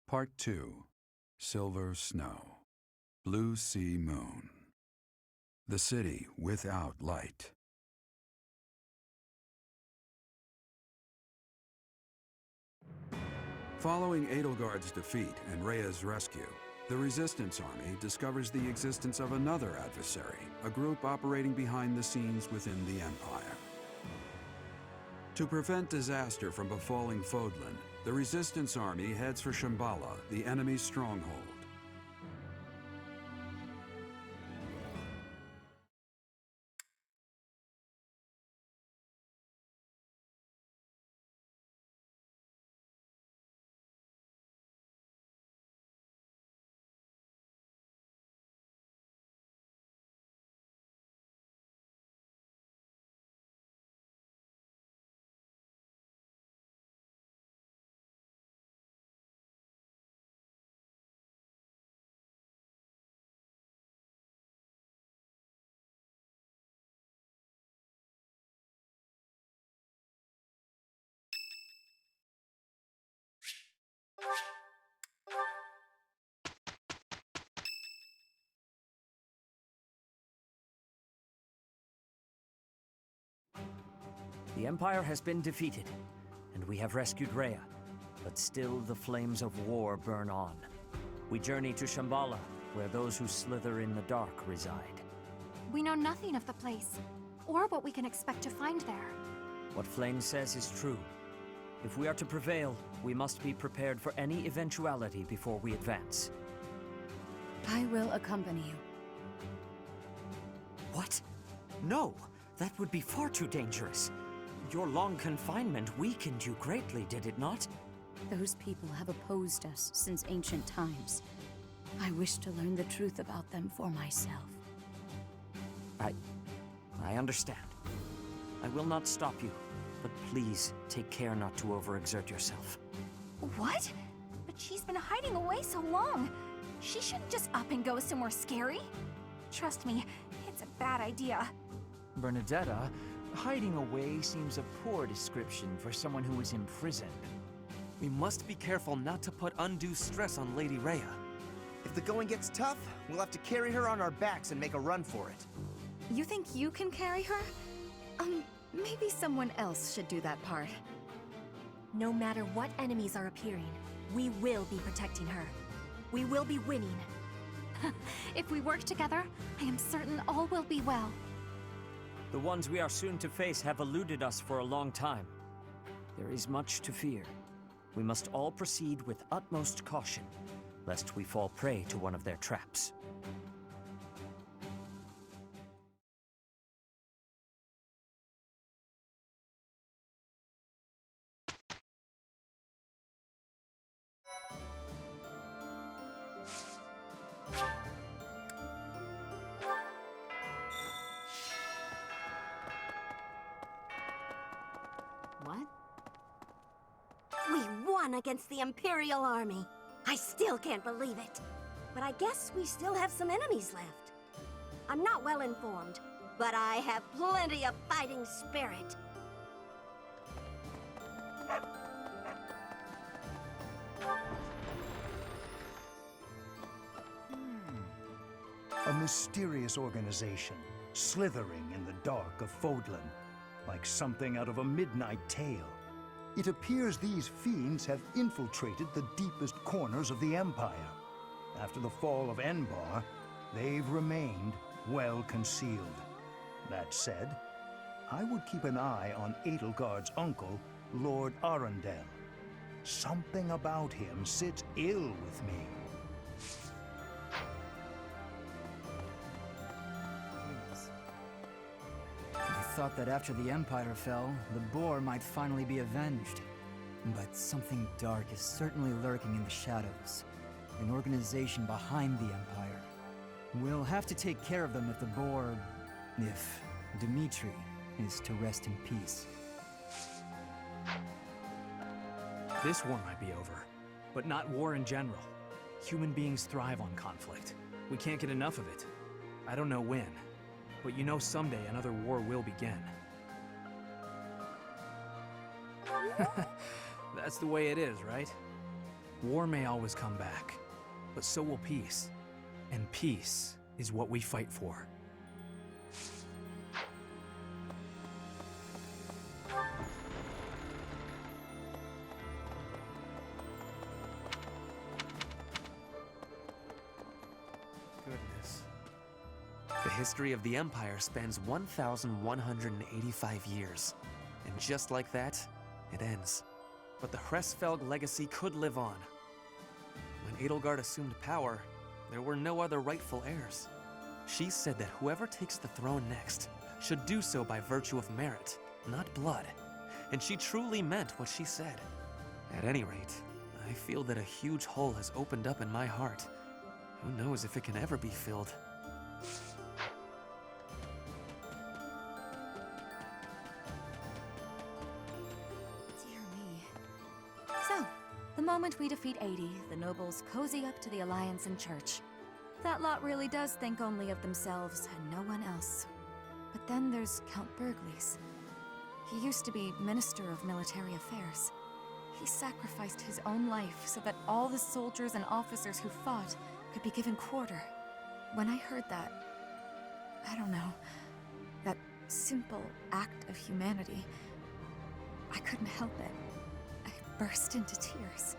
Part 2. Silver Snow. Blue Sea Moon. The city without light. Following Edelgard's defeat and Rhea's rescue, the Resistance Army discovers the existence of another adversary, a group operating behind the scenes within the Empire. To prevent disaster from befalling Fodlan, the Resistance Army heads for Shambhala, the enemy's stronghold. The Empire has been defeated, and we have rescued Rhea, but still the flames of war burn on. We journey to Shambhala, where those who slither in the dark reside. We know nothing of the place, or what we can expect to find there. What Flame says is true. If we are to prevail, we must be prepared for any eventuality before we advance. I will accompany you. What? No! That would be far too dangerous. Your long confinement weakened you greatly, did it not? Those people have opposed us since ancient times. I wish to learn the truth about them for myself. I understand. I will not stop you, but please take care not to overexert yourself. What? But she's been hiding away so long. She shouldn't just up and go somewhere scary. Trust me, it's a bad idea. Bernadetta, hiding away seems a poor description for someone who is imprisoned. We must be careful not to put undue stress on Lady Rhea. If the going gets tough, we'll have to carry her on our backs and make a run for it. You think you can carry her? Maybe someone else should do that part. No matter what enemies are appearing, we will be protecting her. We will be winning. If we work together, I am certain all will be well. The ones we are soon to face have eluded us for a long time. There is much to fear. We must all proceed with utmost caution, lest we fall prey to one of their traps. What? We won against the Imperial Army. I still can't believe it. But I guess we still have some enemies left. I'm not well informed, but I have plenty of fighting spirit. A mysterious organization, slithering in the dark of Fodlan, like something out of a midnight tale. It appears these fiends have infiltrated the deepest corners of the Empire. After the fall of Enbar, they've remained well concealed. That said, I would keep an eye on Edelgard's uncle, Lord Arundel. Something about him sits ill with me. I thought that after the Empire fell, the Boar might finally be avenged. But something dark is certainly lurking in the shadows. An organization behind the Empire. We'll have to take care of them if the Boar... if Dimitri is to rest in peace. This war might be over, but not war in general. Human beings thrive on conflict. We can't get enough of it. I don't know when, but you know someday another war will begin. That's the way it is, right? War may always come back, but so will peace. And peace is what we fight for. Goodness. The history of the Empire spans 1,185 years. And just like that, it ends. But the Hresfelg legacy could live on. When Edelgard assumed power, there were no other rightful heirs. She said that whoever takes the throne next should do so by virtue of merit, not blood. And she truly meant what she said. At any rate, I feel that a huge hole has opened up in my heart. Who knows if it can ever be filled? Dear me. So, the moment we defeat 80, the nobles cozy up to the Alliance and Church. That lot really does think only of themselves and no one else. But then there's Count Burgles. He used to be Minister of Military Affairs. He sacrificed his own life so that all the soldiers and officers who fought could be given quarter. When I heard that, I don't know, that simple act of humanity, I couldn't help it. I burst into tears.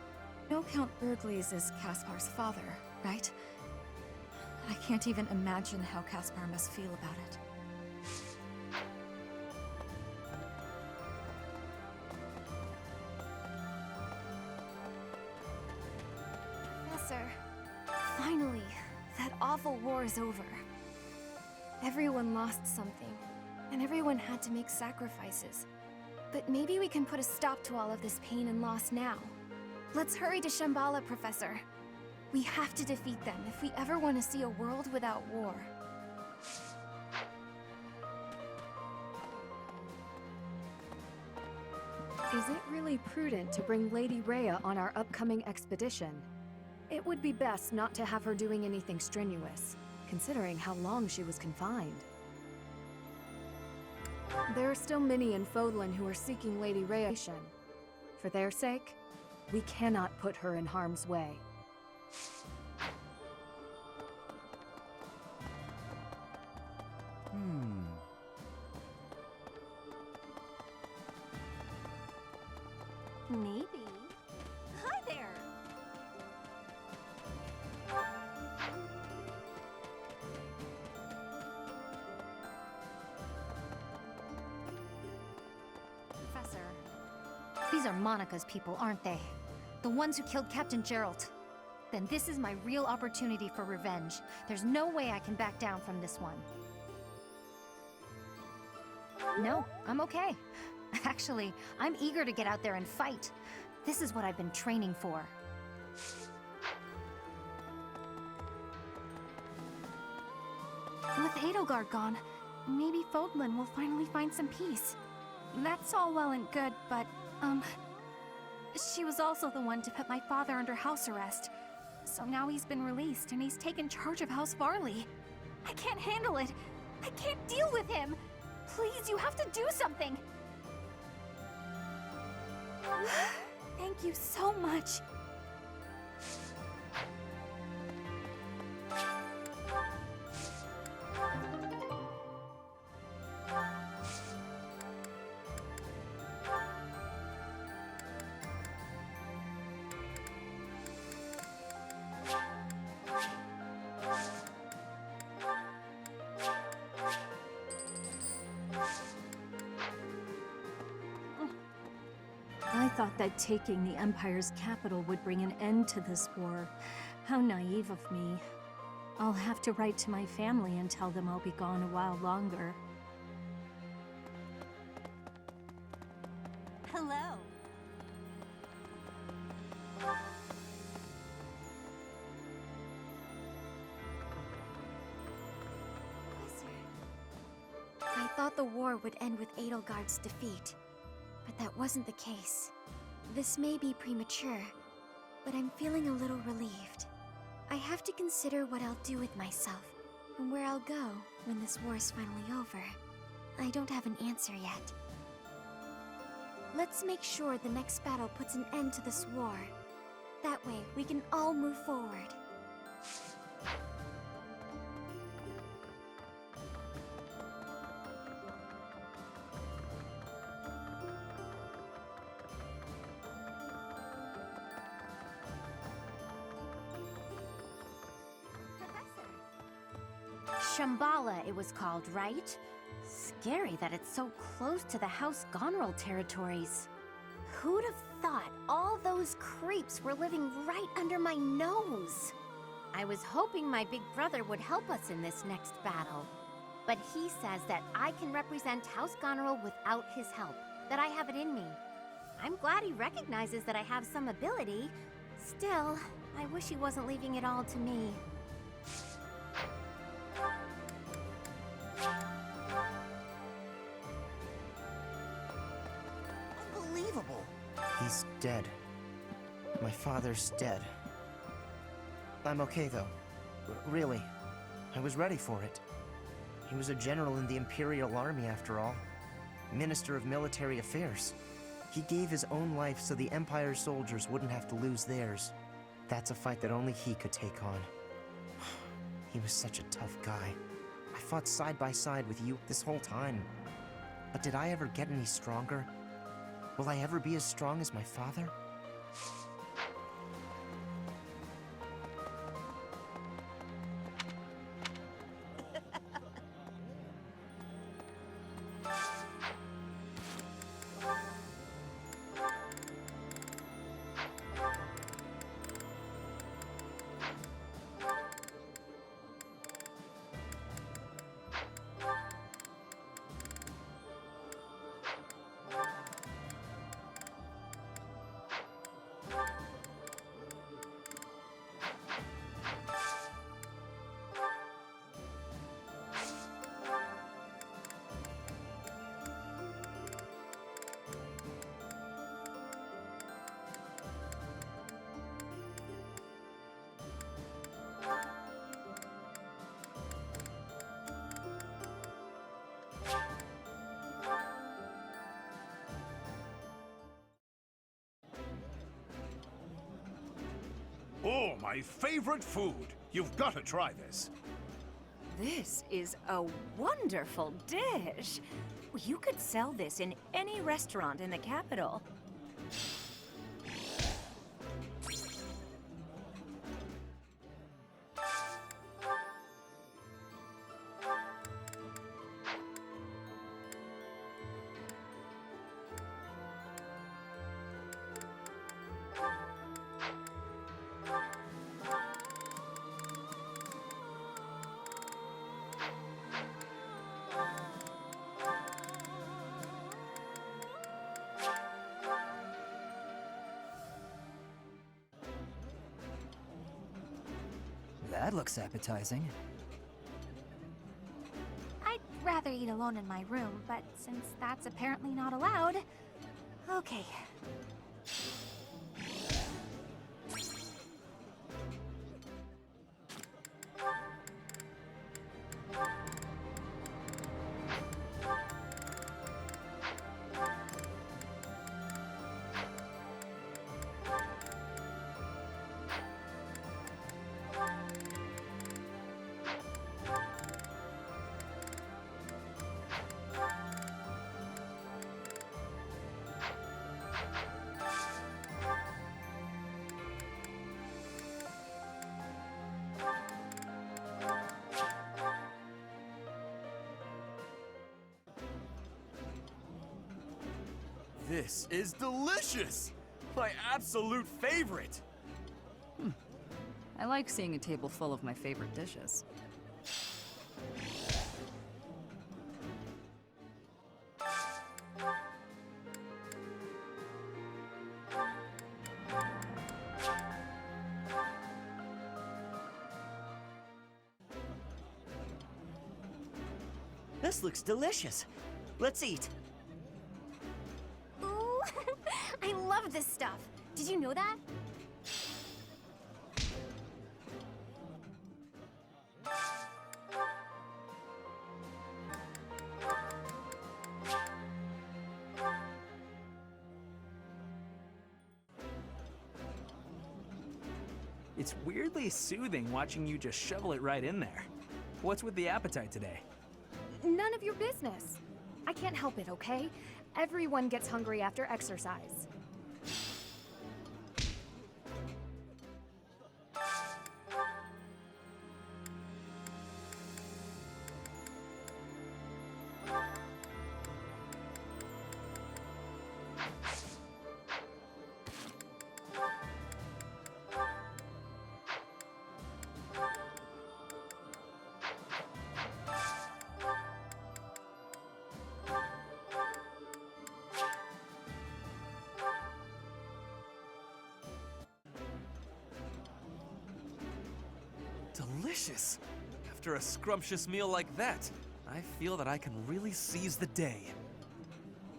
No, Count Burgles is Caspar's father, right? I can't even imagine how Caspar must feel about it. Professor, finally, that awful war is over. Everyone lost something, and everyone had to make sacrifices. But maybe we can put a stop to all of this pain and loss now. Let's hurry to Shambhala, Professor. We have to defeat them if we ever want to see a world without war. Is it really prudent to bring Lady Rhea on our upcoming expedition? It would be best not to have her doing anything strenuous, considering how long she was confined. There are still many in Fodlan who are seeking Lady Rhea. For their sake, we cannot put her in harm's way. Maybe. Hi there! Professor. These are Monica's people, aren't they? The ones who killed Captain Geralt. Then this is my real opportunity for revenge. There's no way I can back down from this one. No, I'm okay. Actually, I'm eager to get out there and fight. This is what I've been training for. With Edelgard gone, maybe Fodlan will finally find some peace. That's all well and good, but, she was also the one to put my father under house arrest. So now he's been released and he's taken charge of House Varley. I can't handle it. I can't deal with him. Please, you have to do something. Thank you so much. I thought that taking the Empire's capital would bring an end to this war. How naive of me. I'll have to write to my family and tell them I'll be gone a while longer. Hello. I thought the war would end with Edelgard's defeat. But that wasn't the case. This may be premature, but I'm feeling a little relieved. I have to consider what I'll do with myself, and where I'll go when this war is finally over. I don't have an answer yet. Let's make sure the next battle puts an end to this war. That way, we can all move forward. Shambhala, it was called, right? Scary that it's so close to the House Gonril territories. Who'd have thought all those creeps were living right under my nose? I was hoping my big brother would help us in this next battle. But he says that I can represent House Gonril without his help, that I have it in me. I'm glad he recognizes that I have some ability. Still, I wish he wasn't leaving it all to me. Unbelievable! He's dead. My father's dead. I'm okay, though. Really. I was ready for it. He was a general in the Imperial Army, after all. Minister of Military Affairs. He gave his own life so the Empire's soldiers wouldn't have to lose theirs. That's a fight that only he could take on. He was such a tough guy. I fought side by side with you this whole time. But did I ever get any stronger? Will I ever be as strong as my father? Oh, my favorite food! You've got to try this. This is a wonderful dish. You could sell this in any restaurant in the capital. That looks appetizing. I'd rather eat alone in my room, but since that's apparently not allowed... Okay. This is delicious! My absolute favorite! I like seeing a table full of my favorite dishes. This looks delicious. Let's eat. Ooh, I love this stuff. Did you know that? It's weirdly soothing watching you just shovel it right in there. What's with the appetite today? None of your business. I can't help it, okay? Everyone gets hungry after exercise. Delicious! After a scrumptious meal like that, I feel that I can really seize the day.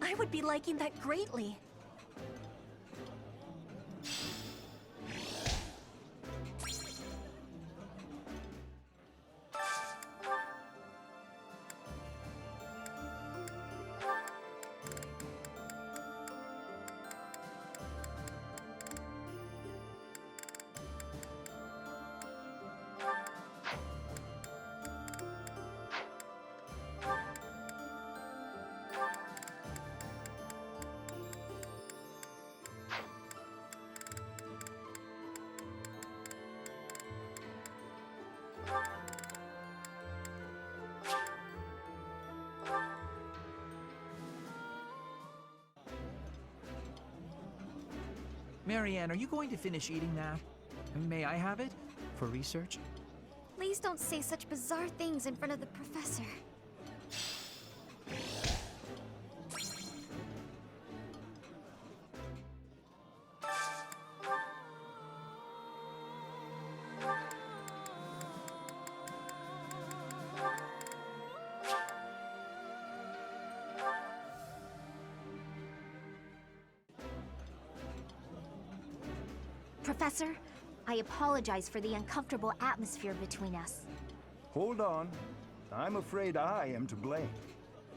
I would be liking that greatly. Marianne, are you going to finish eating that? May I have it? For research? Please don't say such bizarre things in front of the professor. Professor, I apologize for the uncomfortable atmosphere between us. Hold on. I'm afraid I am to blame.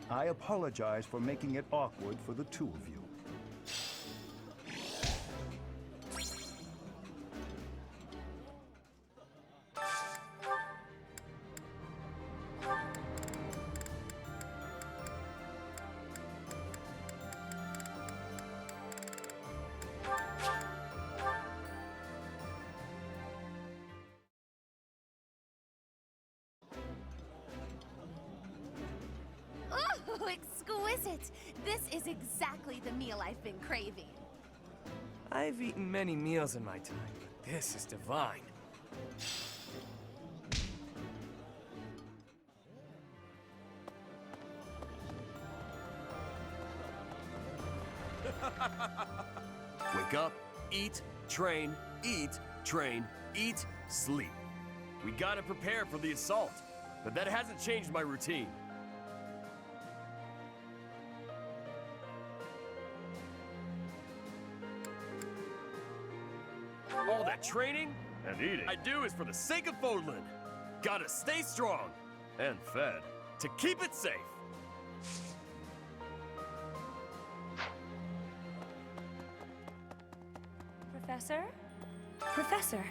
I apologize for making it awkward for the two of you. Oh, exquisite! This is exactly the meal I've been craving. I've eaten many meals in my time, but this is divine. Wake up, eat, train, eat, sleep. We gotta prepare for the assault, but that hasn't changed my routine. All that training and eating I do is for the sake of Fodlan. Gotta stay strong and fed to keep it safe. Professor? Professor,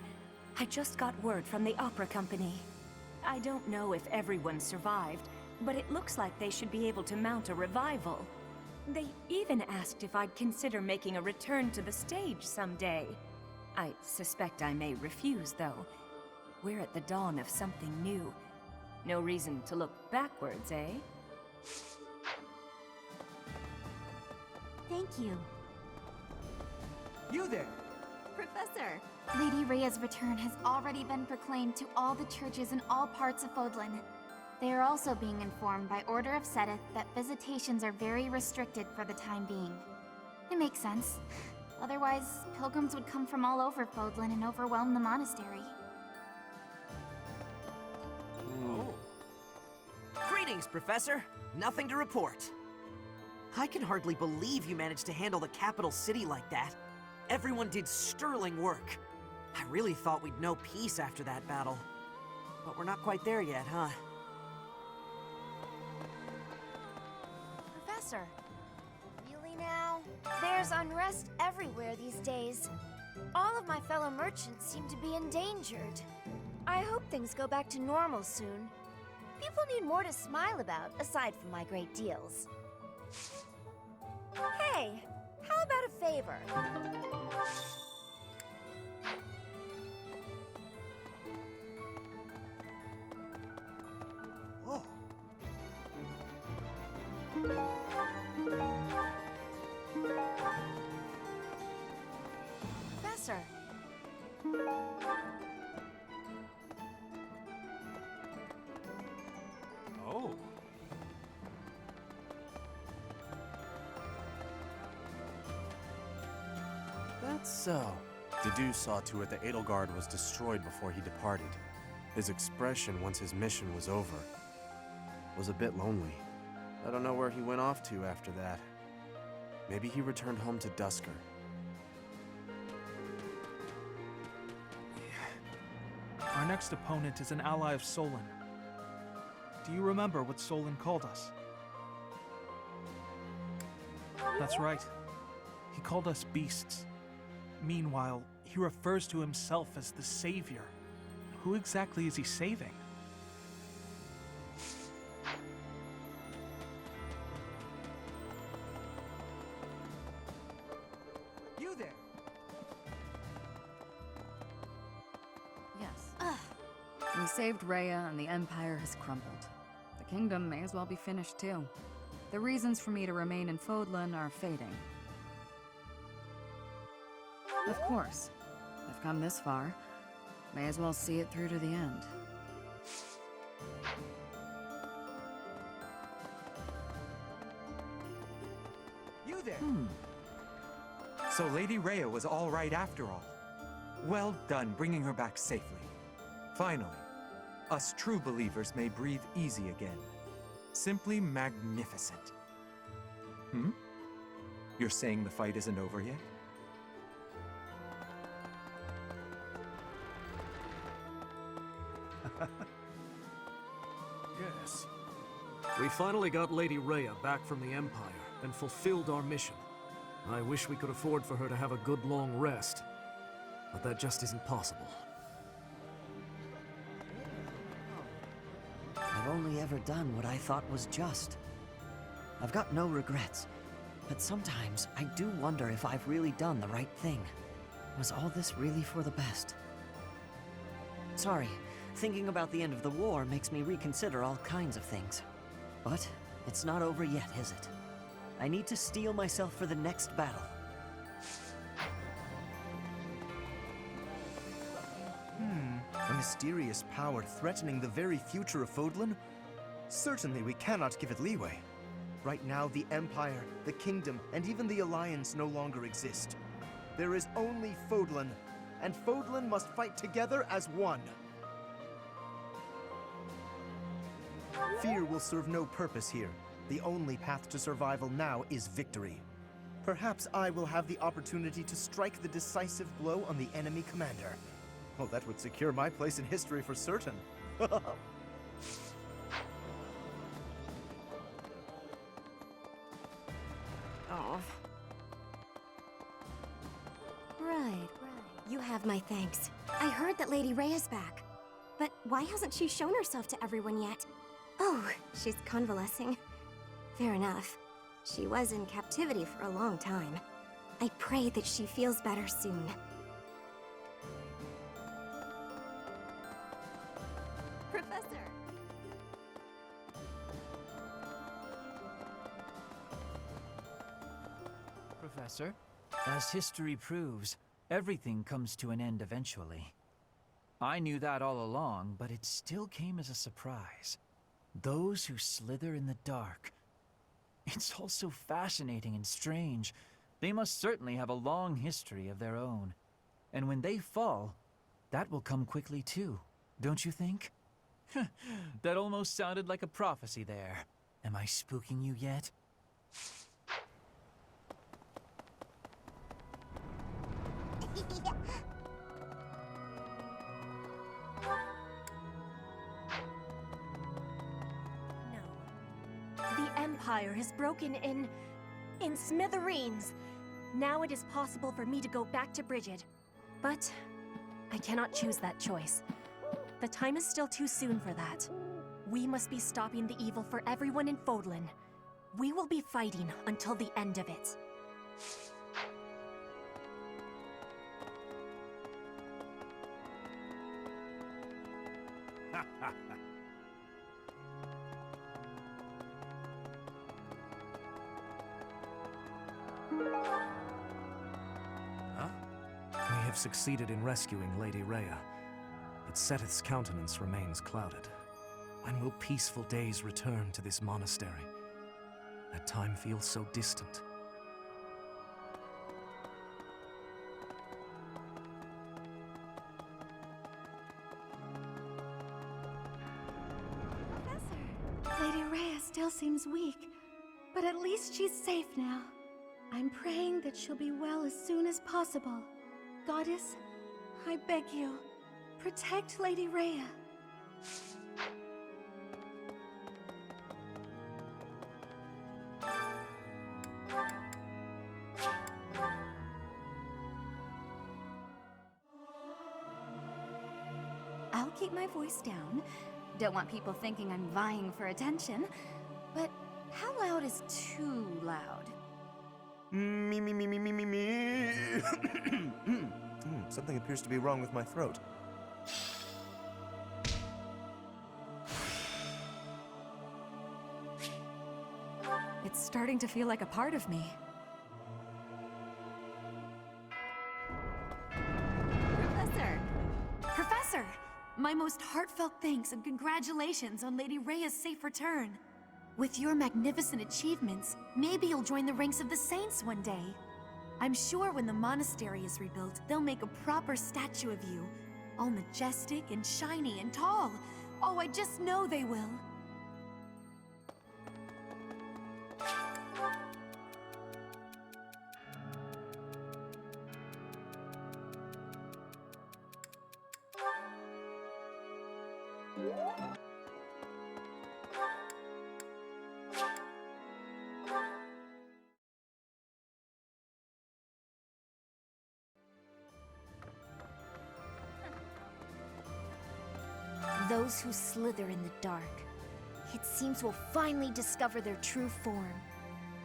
I just got word from the opera company. I don't know if everyone survived, but it looks like they should be able to mount a revival. They even asked if I'd consider making a return to the stage someday. I suspect I may refuse, though. We're at the dawn of something new. No reason to look backwards, eh? Thank you. You there! Professor! Lady Rhea's return has already been proclaimed to all the churches in all parts of Fodlan. They are also being informed by order of Seteth that visitations are very restricted for the time being. It makes sense. Otherwise, pilgrims would come from all over Fodlan and overwhelm the monastery. Oh. Greetings, Professor. Nothing to report. I can hardly believe you managed to handle the capital city like that. Everyone did sterling work. I really thought we'd know peace after that battle. But we're not quite there yet, huh? Professor, really now? There's unrest everywhere these days. All of my fellow merchants seem to be endangered. I hope things go back to normal soon. People need more to smile about, aside from my great deals. Hey, how about a favor? Oh. Professor. Oh. That's so. Dedu saw to it that Edelgard was destroyed before he departed. His expression once his mission was over was a bit lonely. I don't know where he went off to after that. Maybe he returned home to Dusker. Our next opponent is an ally of Solon. Do you remember what Solon called us? That's right. He called us beasts. Meanwhile, he refers to himself as the Savior. Who exactly is he saving? You there! Yes. We saved Rhea and the Empire has crumbled. The kingdom may as well be finished too. The reasons for me to remain in Fodlan are fading. Of course, I've come this far. May as well see it through to the end. You there! So Lady Rhea was all right after all. Well done bringing her back safely. Finally, us true believers may breathe easy again. Simply magnificent. You're saying the fight isn't over yet? Yes. We finally got Lady Rhea back from the Empire and fulfilled our mission. I wish we could afford for her to have a good long rest, but that just isn't possible. I've only ever done what I thought was just. I've got no regrets, but sometimes I do wonder if I've really done the right thing. Was all this really for the best? Sorry, thinking about the end of the war makes me reconsider all kinds of things. But it's not over yet, is it? I need to steel myself for the next battle. A mysterious power threatening the very future of Fodlan? Certainly we cannot give it leeway. Right now, the Empire, the Kingdom, and even the Alliance no longer exist. There is only Fodlan, and Fodlan must fight together as one. Fear will serve no purpose here. The only path to survival now is victory. Perhaps I will have the opportunity to strike the decisive blow on the enemy commander. Well, that would secure my place in history for certain. Oh. Right. You have my thanks. I heard that Lady Rhea's back. But why hasn't she shown herself to everyone yet? Oh, she's convalescing. Fair enough. She was in captivity for a long time. I pray that she feels better soon. Professor! Professor? As history proves, everything comes to an end eventually. I knew that all along, but it still came as a surprise. Those who slither in the dark. It's all so fascinating and strange. They must certainly have a long history of their own. And when they fall, that will come quickly too, don't you think? That almost sounded like a prophecy there. Am I spooking you yet? The Empire has broken in smithereens. Now it is possible for me to go back to Brigid. But I cannot choose that choice. The time is still too soon for that. We must be stopping the evil for everyone in Fodlan. We will be fighting until the end of it. Huh? We have succeeded in rescuing Lady Rhea, but Seteth's countenance remains clouded. When will peaceful days return to this monastery? That time feels so distant. Lady Rhea still seems weak, but at least she's safe now. I'm praying that she'll be well as soon as possible. Goddess, I beg you, protect Lady Rhea. I'll keep my voice down. Don't want people thinking I'm vying for attention. But how loud is too loud? Me. Something appears to be wrong with my throat. It's starting to feel like a part of me. Professor! My most heartfelt thanks and congratulations on Lady Rhea's safe return. With your magnificent achievements, maybe you'll join the ranks of the saints one day. I'm sure when the monastery is rebuilt, they'll make a proper statue of you. All majestic and shiny and tall. Oh, I just know they will. Those who slither in the dark, it seems will finally discover their true form.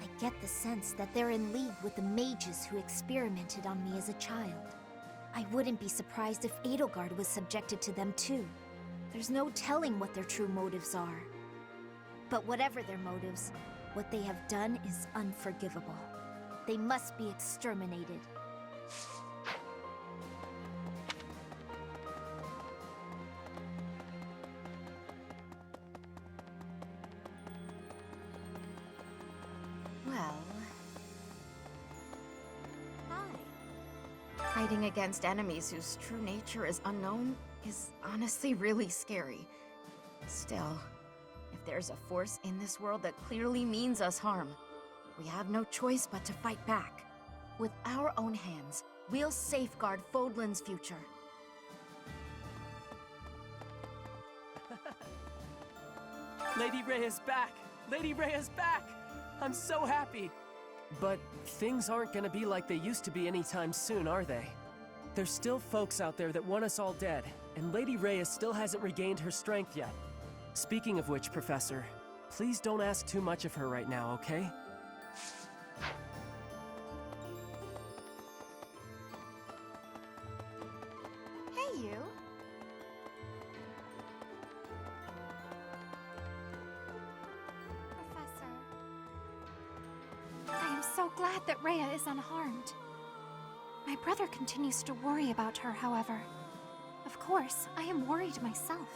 I get the sense that they're in league with the mages who experimented on me as a child. I wouldn't be surprised if Edelgard was subjected to them too. There's no telling what their true motives are. But whatever their motives, what they have done is unforgivable. They must be exterminated. Well... Fighting against enemies whose true nature is unknown is honestly really scary. Still, if there's a force in this world that clearly means us harm, we have no choice but to fight back. With our own hands, we'll safeguard Fodlan's future. Lady Rhea's back! Lady Rhea's back! I'm so happy! But things aren't gonna be like they used to be anytime soon, are they? There's still folks out there that want us all dead, and Lady Rhea still hasn't regained her strength yet. Speaking of which, Professor, please don't ask too much of her right now, okay? Hey, you. Professor. I am so glad that Rhea is unharmed. My brother continues to worry about her, however. Of course, I am worried myself.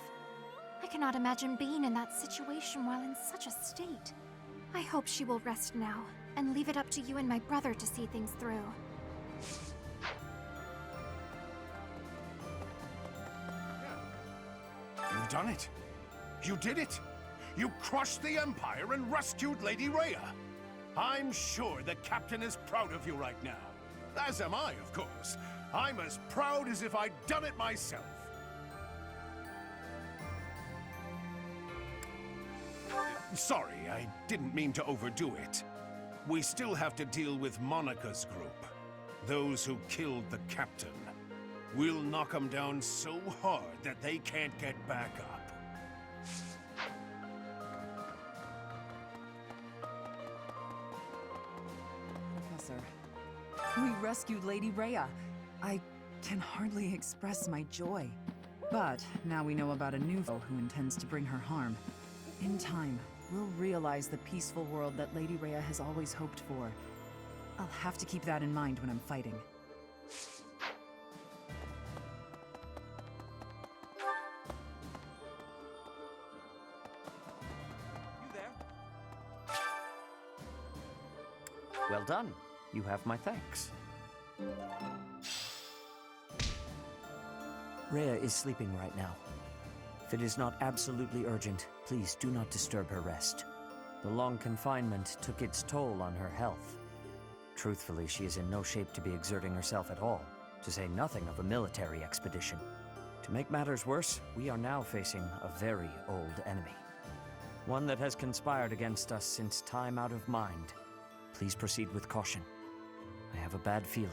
I cannot imagine being in that situation while in such a state. I hope she will rest now, and leave it up to you and my brother to see things through. You've done it. You did it. You crushed the Empire and rescued Lady Rhea. I'm sure the Captain is proud of you right now. As am I, of course. I'm as proud as if I'd done it myself. Sorry, I didn't mean to overdo it. We still have to deal with Monica's group. Those who killed the captain. We'll knock them down so hard that they can't get back up. Professor, we rescued Lady Rhea. I can hardly express my joy. But now we know about a new foe who intends to bring her harm. In time, we'll realize the peaceful world that Lady Rhea has always hoped for. I'll have to keep that in mind when I'm fighting. Well done. You have my thanks. Rhea is sleeping right now. If it is not absolutely urgent, please do not disturb her rest. The long confinement took its toll on her health. Truthfully, she is in no shape to be exerting herself at all, to say nothing of a military expedition. To make matters worse, we are now facing a very old enemy. One that has conspired against us since time out of mind. Please proceed with caution. I have a bad feeling.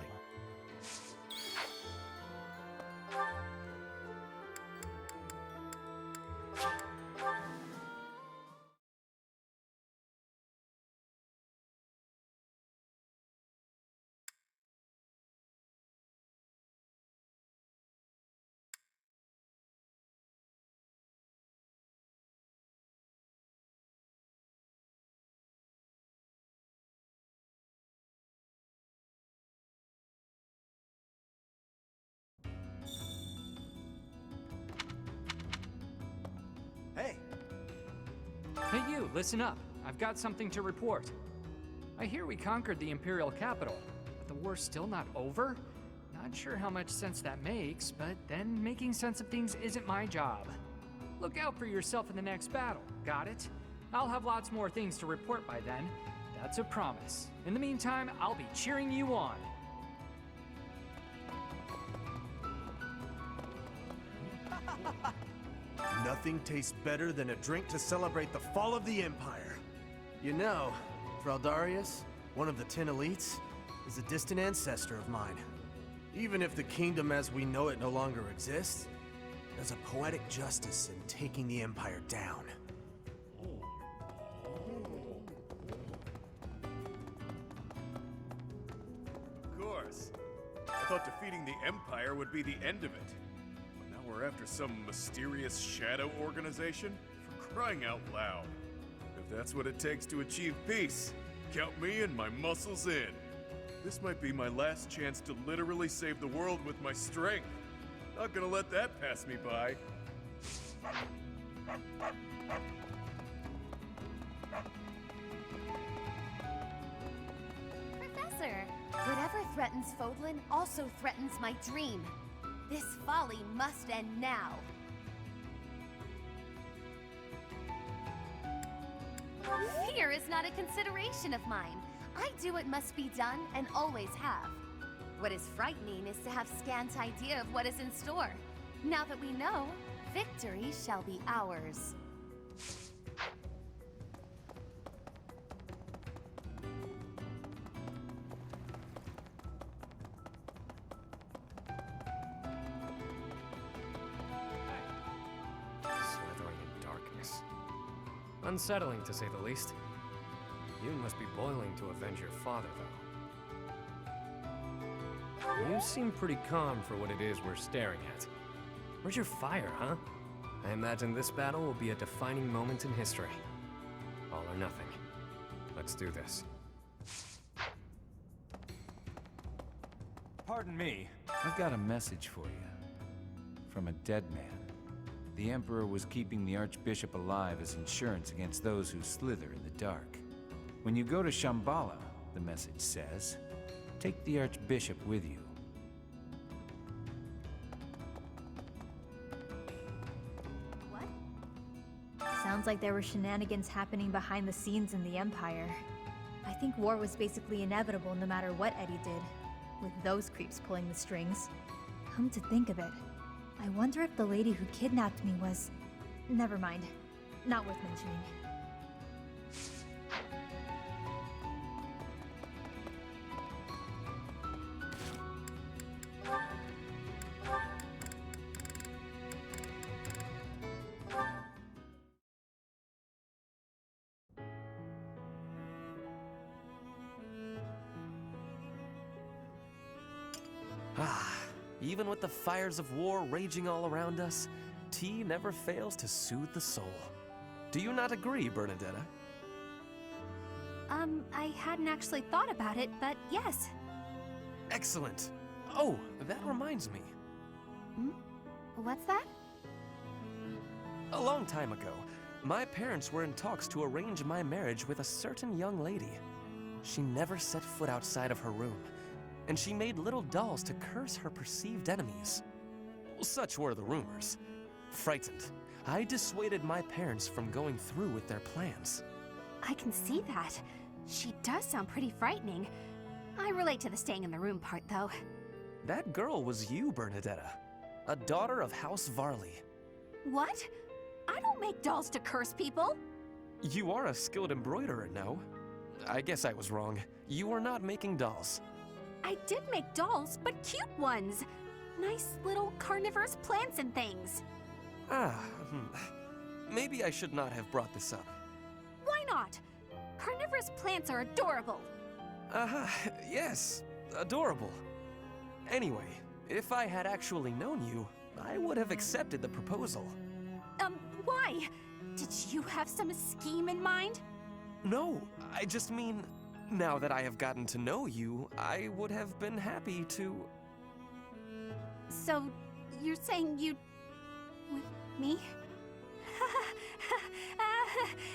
Hey! Hey you, listen up. I've got something to report. I hear we conquered the Imperial capital, but the war's still not over? Not sure how much sense that makes, but then making sense of things isn't my job. Look out for yourself in the next battle, got it? I'll have lots more things to report by then. That's a promise. In the meantime, I'll be cheering you on. Nothing tastes better than a drink to celebrate the fall of the Empire. You know, Fraldarius, one of the 10 elites, is a distant ancestor of mine. Even if the kingdom as we know it no longer exists, there's a poetic justice in taking the Empire down. Of course. I thought defeating the Empire would be the end of it. But now we're after some mysterious shadow organization? For crying out loud. If that's what it takes to achieve peace, count me and my muscles in. This might be my last chance to literally save the world with my strength. Not gonna let that pass me by. Professor, whatever threatens Fodlan also threatens my dream. This folly must end now. Fear is not a consideration of mine. I do what must be done and always have. What is frightening is to have scant idea of what is in store. Now that we know, victory shall be ours. Slithering in darkness. Unsettling, to say the least. You must be boiling to avenge your father, though. You seem pretty calm for what it is we're staring at. Where's your fire, huh? I imagine this battle will be a defining moment in history. All or nothing. Let's do this. Pardon me. I've got a message for you. From a dead man. The Emperor was keeping the Archbishop alive as insurance against those who slither in the dark. When you go to Shambhala, the message says, take the Archbishop with you. What? Sounds like there were shenanigans happening behind the scenes in the Empire. I think war was basically inevitable no matter what Eddie did, with those creeps pulling the strings. Come to think of it, I wonder if the lady who kidnapped me was... Never mind. Not worth mentioning. Ah, even with the fires of war raging all around us, tea never fails to soothe the soul. Do you not agree, Bernadetta? I hadn't actually thought about it, but yes. Excellent. Oh, that reminds me. What's that? A long time ago, my parents were in talks to arrange my marriage with a certain young lady. She never set foot outside of her room, and she made little dolls to curse her perceived enemies. Such were the rumors. Frightened, I dissuaded my parents from going through with their plans. I can see that. She does sound pretty frightening. I relate to the staying in the room part, though. That girl was you, Bernadetta, a daughter of House Varley. What? I don't make dolls to curse people. You are a skilled embroiderer, no? I guess I was wrong. You were not making dolls. I did make dolls, but cute ones. Nice little carnivorous plants and things. Maybe I should not have brought this up. Why not? Carnivorous plants are adorable. Yes, adorable. Anyway, if I had actually known you, I would have accepted the proposal. Why? Did you have some scheme in mind? No, I just mean, now that I have gotten to know you, I would have been happy to... So, you're saying you'd... with me?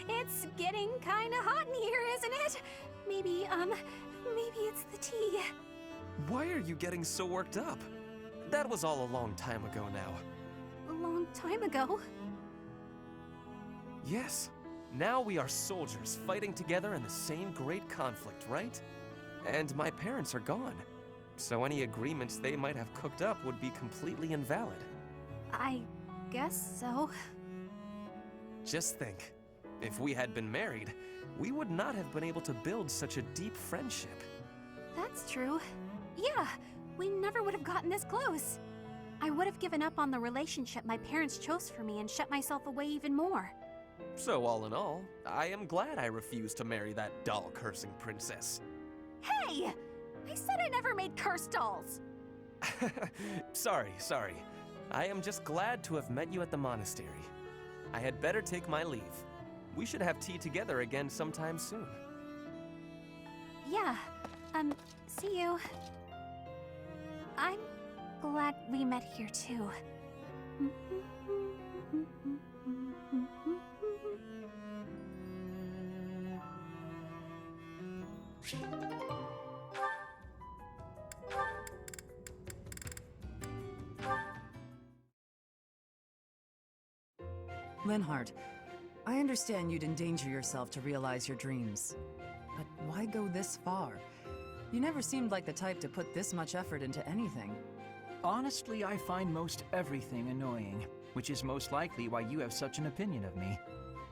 It's getting kinda hot in here, isn't it? Maybe it's the tea. Why are you getting so worked up? That was all a long time ago now. A long time ago? Yes. Now we are soldiers fighting together in the same great conflict, right? And my parents are gone. So any agreements they might have cooked up would be completely invalid. I guess so. Just think, if we had been married, we would not have been able to build such a deep friendship. That's true. Yeah, we never would have gotten this close. I would have given up on the relationship my parents chose for me and shut myself away even more. So all in all, I am glad I refused to marry that doll-cursing princess. Hey! I said I never made cursed dolls! Sorry. I am just glad to have met you at the monastery. I had better take my leave. We should have tea together again sometime soon. Yeah, see you. I'm glad we met here too. Linhardt, I understand you'd endanger yourself to realize your dreams. But why go this far? You never seemed like the type to put this much effort into anything. Honestly, I find most everything annoying, which is most likely why you have such an opinion of me.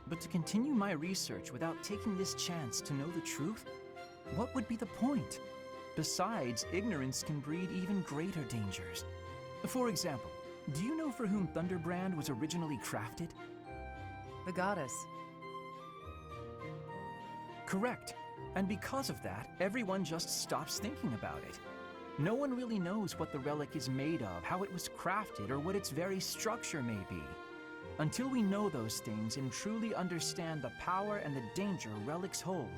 But to continue my research without taking this chance to know the truth? What would be the point? Besides, ignorance can breed even greater dangers. For example, do you know for whom Thunderbrand was originally crafted? The goddess. Correct. And because of that, everyone just stops thinking about it. No one really knows what the relic is made of, how it was crafted, or what its very structure may be. Until we know those things and truly understand the power and the danger relics hold,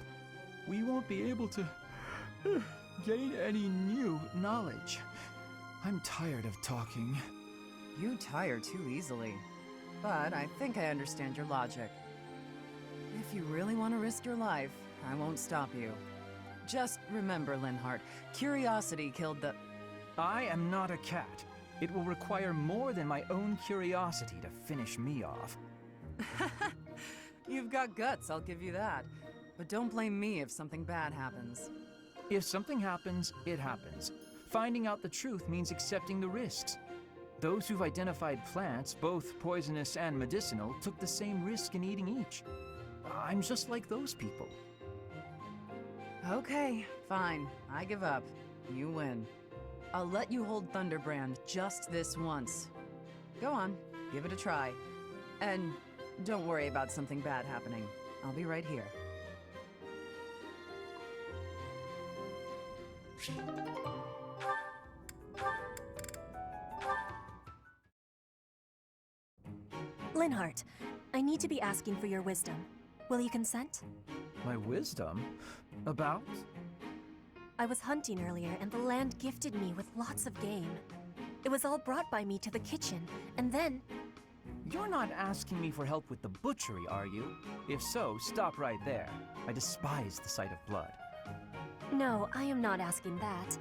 we won't be able to gain any new knowledge. I'm tired of talking. You tire too easily. But I think I understand your logic. If you really want to risk your life, I won't stop you. Just remember, Linhardt, curiosity killed the... I am not a cat. It will require more than my own curiosity to finish me off. You've got guts, I'll give you that. But don't blame me if something bad happens. If something happens, it happens. Finding out the truth means accepting the risks. Those who've identified plants, both poisonous and medicinal, took the same risk in eating each. I'm just like those people. Okay, fine. I give up. You win. I'll let you hold Thunderbrand just this once. Go on, give it a try. And don't worry about something bad happening. I'll be right here. Linhart, I need to be asking for your wisdom. Will you consent? My wisdom? About? I was hunting earlier, and the land gifted me with lots of game. It was all brought by me to the kitchen, and then... You're not asking me for help with the butchery, are you? If so, stop right there. I despise the sight of blood. No, I am not asking that.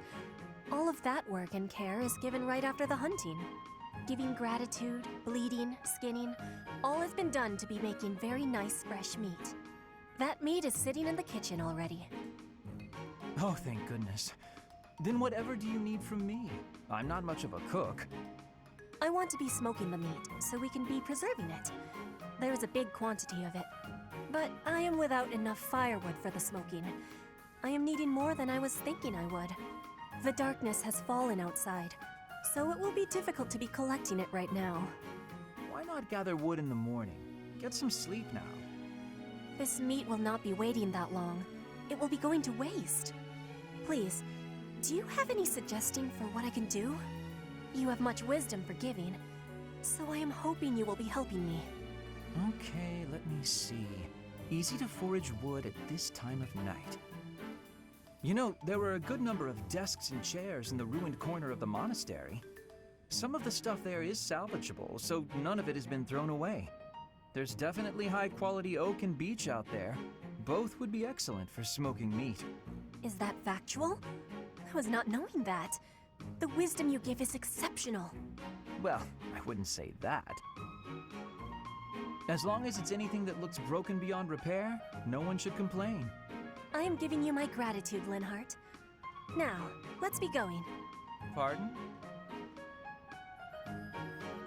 All of that work and care is given right after the hunting. Giving gratitude, bleeding, skinning, all has been done to be making very nice fresh meat. That meat is sitting in the kitchen already. Oh, thank goodness. Then whatever do you need from me? I'm not much of a cook. I want to be smoking the meat, so we can be preserving it. There is a big quantity of it. But I am without enough firewood for the smoking. I am needing more than I was thinking I would. The darkness has fallen outside, so it will be difficult to be collecting it right now. Why not gather wood in the morning? Get some sleep now. This meat will not be waiting that long. It will be going to waste. Please, do you have any suggestion for what I can do? You have much wisdom for giving, so I am hoping you will be helping me. Okay, let me see. Easy to forage wood at this time of night. You know, there were a good number of desks and chairs in the ruined corner of the monastery. Some of the stuff there is salvageable, so none of it has been thrown away. There's definitely high-quality oak and beech out there. Both would be excellent for smoking meat. Is that factual? I was not knowing that. The wisdom you give is exceptional. Well, I wouldn't say that. As long as it's anything that looks broken beyond repair, no one should complain. I am giving you my gratitude, Linhart. Now, let's be going. Pardon?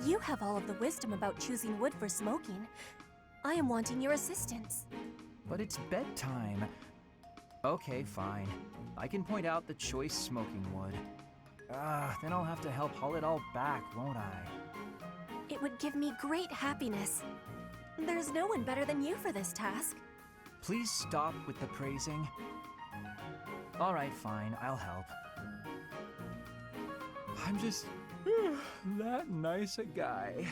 You have all of the wisdom about choosing wood for smoking. I am wanting your assistance. But it's bedtime. Okay, fine. I can point out the choice smoking wood. Then I'll have to help haul it all back, won't I? It would give me great happiness. There's no one better than you for this task. Please stop with the praising. All right, fine, I'll help. I'm just that nice a guy.